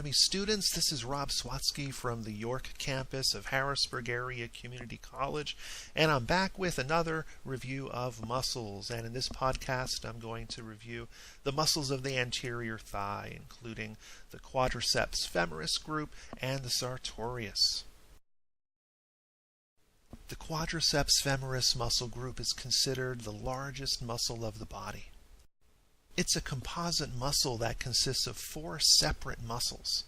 Anatomy students, this is Rob Swatsky from the York campus of Harrisburg Area Community College, and I'm back with another review of muscles. And in this podcast, I'm going to review the muscles of the anterior thigh, including the Quadriceps femoris group and the Sartorius. The Quadriceps femoris muscle group is considered the largest muscle of the body. It's a composite muscle that consists of 4 separate muscles.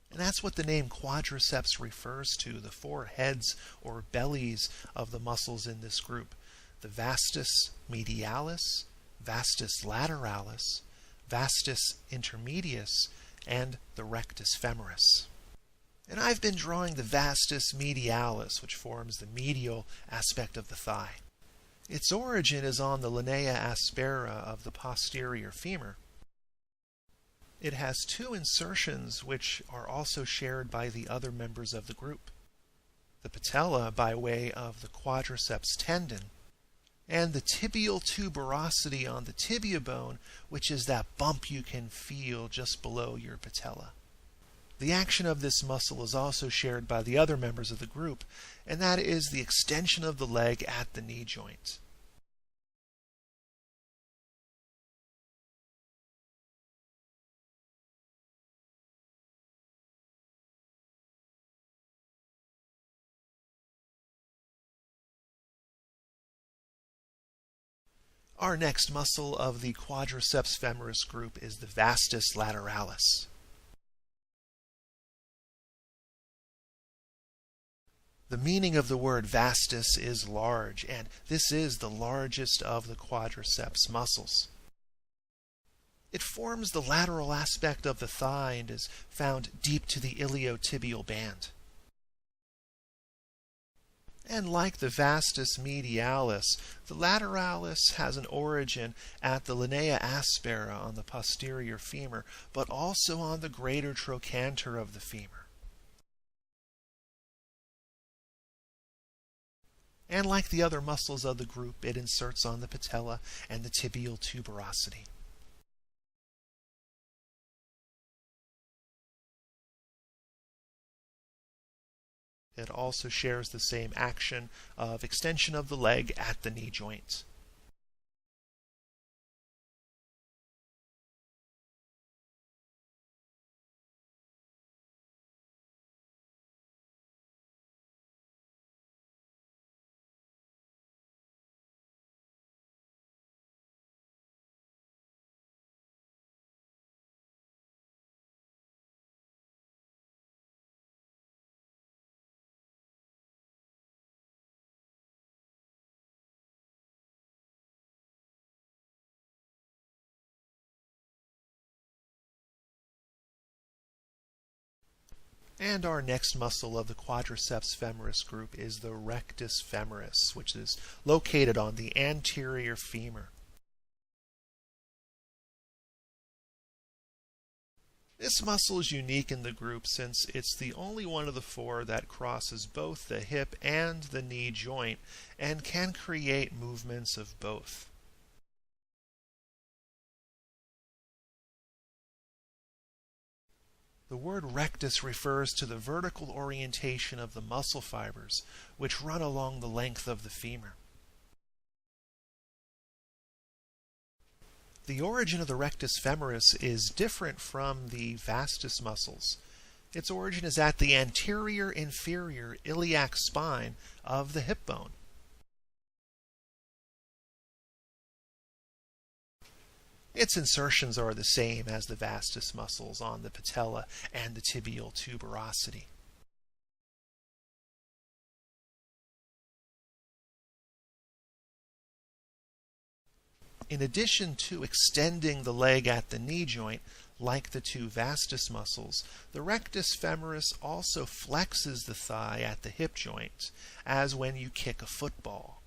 And that's what the name quadriceps refers to, the 4 heads or bellies of the muscles in this group. The vastus medialis, vastus lateralis, vastus intermedius, and the rectus femoris. And I've been drawing the vastus medialis, which forms the medial aspect of the thigh. Its origin is on the linea aspera of the posterior femur. It has 2 insertions which are also shared by the other members of the group. The patella by way of the quadriceps tendon, and the tibial tuberosity on the tibia bone, which is that bump you can feel just below your patella. The action of this muscle is also shared by the other members of the group, and that is the extension of the leg at the knee joint. Our next muscle of the quadriceps femoris group is the vastus lateralis. The meaning of the word vastus is large, and this is the largest of the quadriceps muscles. It forms the lateral aspect of the thigh and is found deep to the iliotibial band. And like the vastus medialis, the lateralis has an origin at the linea aspera on the posterior femur, but also on the greater trochanter of the femur. And like the other muscles of the group, it inserts on the patella and the tibial tuberosity. It also shares the same action of extension of the leg at the knee joint. And our next muscle of the quadriceps femoris group is the rectus femoris, which is located on the anterior femur. This muscle is unique in the group since it's the only one of the 4 that crosses both the hip and the knee joint and can create movements of both. The word rectus refers to the vertical orientation of the muscle fibers, which run along the length of the femur. The origin of the rectus femoris is different from the vastus muscles. Its origin is at the anterior inferior iliac spine of the hip bone. Its insertions are the same as the vastus muscles on the patella and the tibial tuberosity. In addition to extending the leg at the knee joint, like the 2 vastus muscles, the rectus femoris also flexes the thigh at the hip joint, as when you kick a football.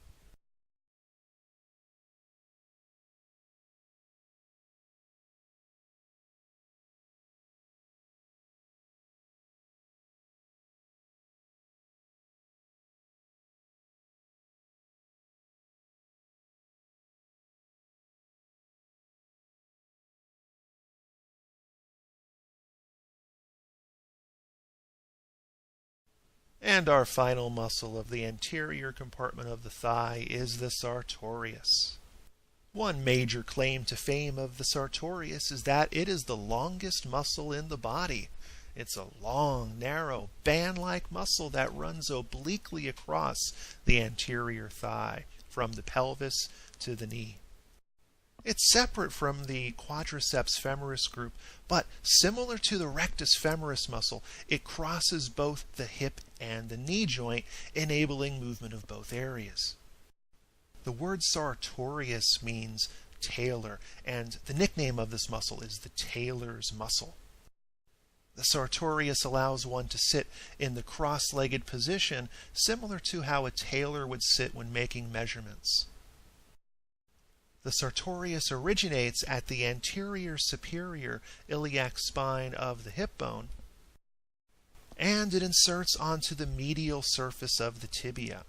And our final muscle of the anterior compartment of the thigh is the sartorius. One major claim to fame of the sartorius is that it is the longest muscle in the body. It's a long, narrow, band-like muscle that runs obliquely across the anterior thigh, from the pelvis to the knee. It's separate from the quadriceps femoris group, but similar to the rectus femoris muscle, it crosses both the hip and the knee joint, enabling movement of both areas. The word sartorius means tailor, and the nickname of this muscle is the tailor's muscle. The sartorius allows one to sit in the cross-legged position, similar to how a tailor would sit when making measurements. The sartorius originates at the anterior superior iliac spine of the hip bone, and it inserts onto the medial surface of the tibia.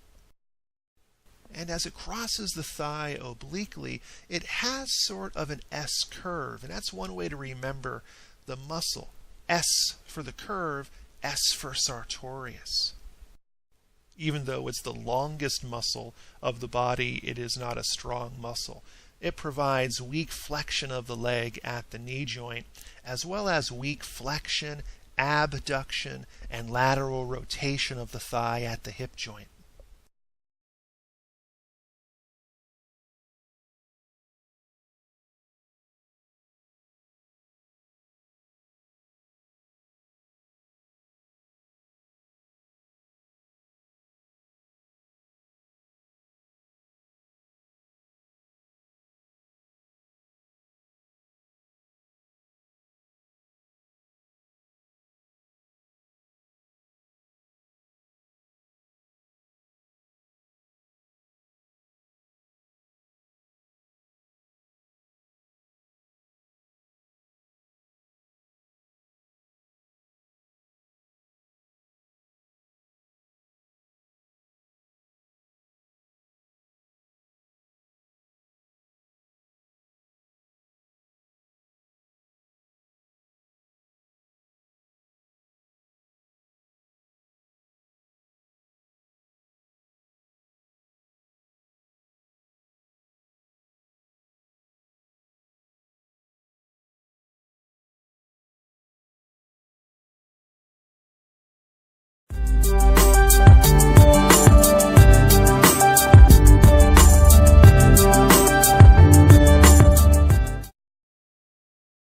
And as it crosses the thigh obliquely, it has sort of an S curve, and that's one way to remember the muscle. S for the curve, S for sartorius. Even though it's the longest muscle of the body, it is not a strong muscle. It provides weak flexion of the leg at the knee joint, as well as weak flexion, abduction, and lateral rotation of the thigh at the hip joint.